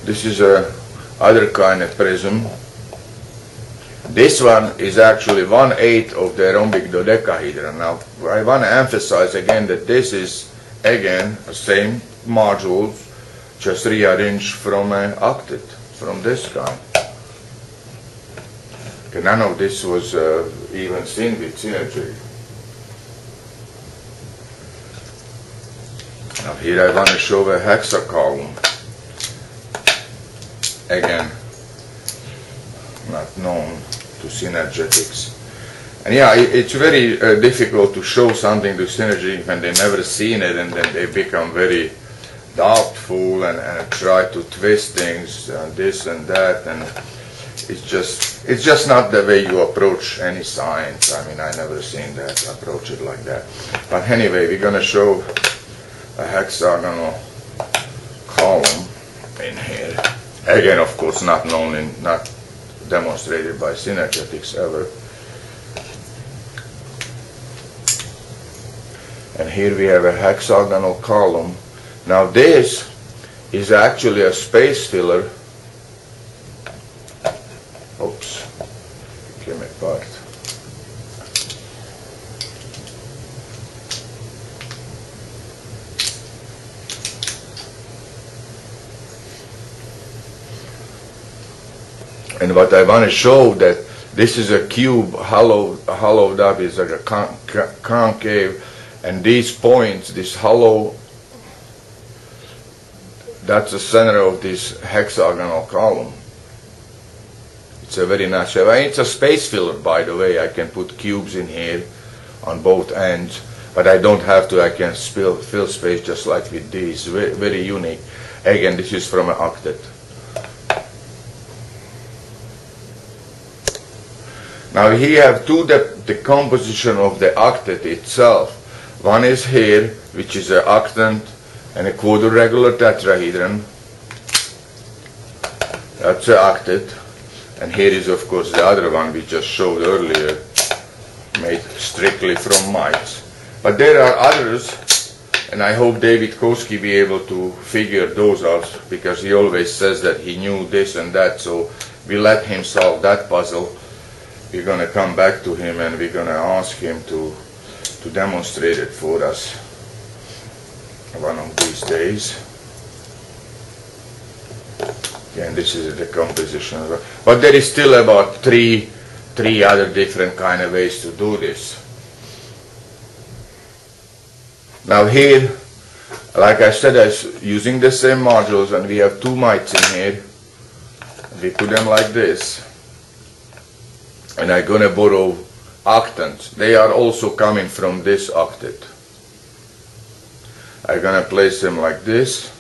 This is a other kind of prism. This one is actually 1/8 of the rhombic dodecahedron. Now I want to emphasize again that this is again the same modules, just rearranged from an octet, from this kind. Okay, none of this was even seen with synergy. Now here I want to show a hexacolumn. Again, not known to synergetics. And yeah, it's very difficult to show something to synergy when they never seen it, and then they become very doubtful and try to twist things and this and that, and it's just not the way you approach any science. I mean, I never seen that, approach it like that. But anyway, we're gonna show a hexagonal column in here. Again, of course, not demonstrated by synergetics ever. And here we have a hexagonal column. Now this is actually a space filler. Oops, came apart. And what I want to show that this is a cube hollowed up, is like a concave, and these points, this hollow, that's the center of this hexagonal column. It's a very natural, it's a space filler, by the way. I can put cubes in here on both ends, but I don't have to. I can fill space just like with these. Very unique. Again, this is from an octet. Now here you have two the composition of the octet itself. One is here, which is an octant and a quadriregular tetrahedron. That's an octet. And here is, of course, the other one we just showed earlier, made strictly from mites. But there are others, and I hope David Koski be able to figure those out, because he always says that he knew this and that, so we let him solve that puzzle. We're going to come back to him and we're going to ask him to demonstrate it for us one of these days. And this is the composition. But there is still about three other different kind of ways to do this. Now here, like I said, I'm using the same modules, and we have two mites in here. We put them like this. And I'm going to borrow octants. They are also coming from this octet. I'm going to place them like this.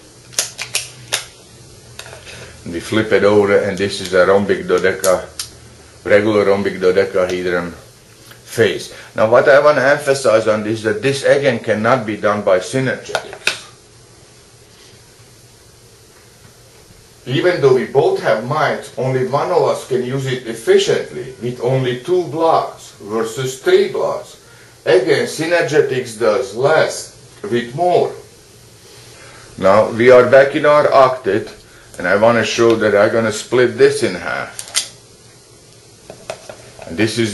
And we flip it over, and this is a regular rhombic dodecahedron face. Now what I want to emphasize on this is that this again cannot be done by synergetics. Even though we both have mites, only one of us can use it efficiently with only 2 blocks versus 3 blocks. Again, synergetics does less with more. Now we are back in our octet, and I want to show that I'm going to split this in half. And this is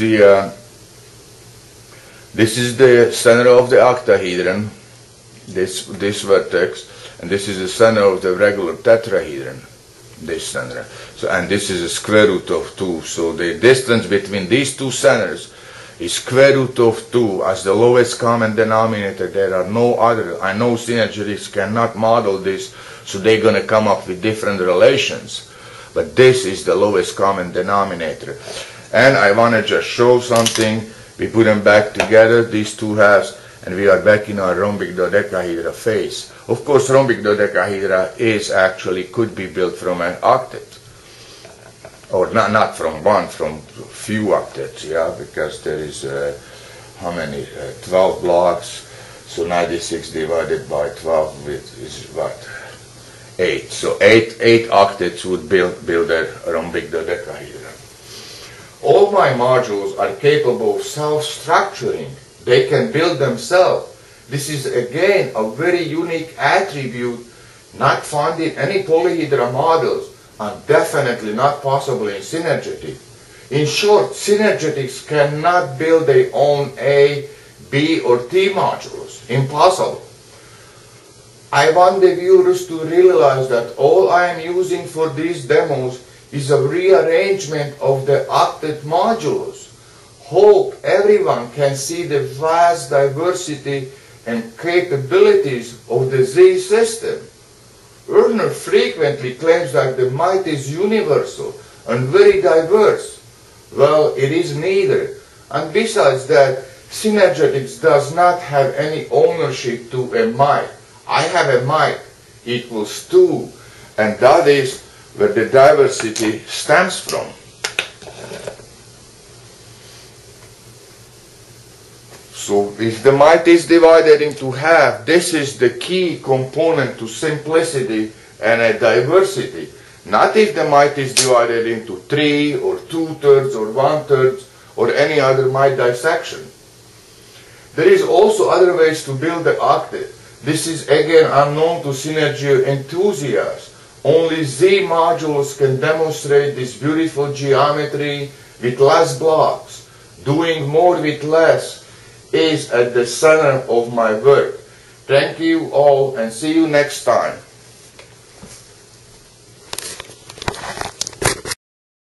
the center of the octahedron, this vertex, and this is the center of the regular tetrahedron. This center. So, and this is a square root of 2. So the distance between these two centers is square root of 2 as the lowest common denominator. There are no other. I know synergetics cannot model this, so they're going to come up with different relations. But this is the lowest common denominator. And I want to just show something. We put them back together, these two halves, and we are back in our rhombic dodecahedra face. Of course, rhombic dodecahedra could be built from an octet, or not from one, from few octets, yeah, because there is how many? 12 blocks. So 96 divided by 12 is what? 8. So 8 octets would build a rhombic dodecahedron. All my modules are capable of self-structuring. They can build themselves. This is again a very unique attribute not found in any polyhedra models, and definitely not possible in synergetic. In short, synergetics cannot build their own A, B, or T modulus. Impossible. I want the viewers to realize that all I am using for these demos is a rearrangement of the octet modulus. Hope everyone can see the vast diversity and capabilities of the Z system. Erner frequently claims that the might is universal and very diverse. Well, it is neither. And besides that, synergetics does not have any ownership to a might. I have a might equals 2, and that is where the diversity stems from. So if the might is divided into half, this is the key component to simplicity and a diversity. Not if the might is divided into 3 or 2/3 or 1/3 or any other might dissection. There is also other ways to build the octet. This is again unknown to synergy enthusiasts. Only Z modules can demonstrate this beautiful geometry with less blocks. Doing more with less is at the center of my work. Thank you all and see you next time.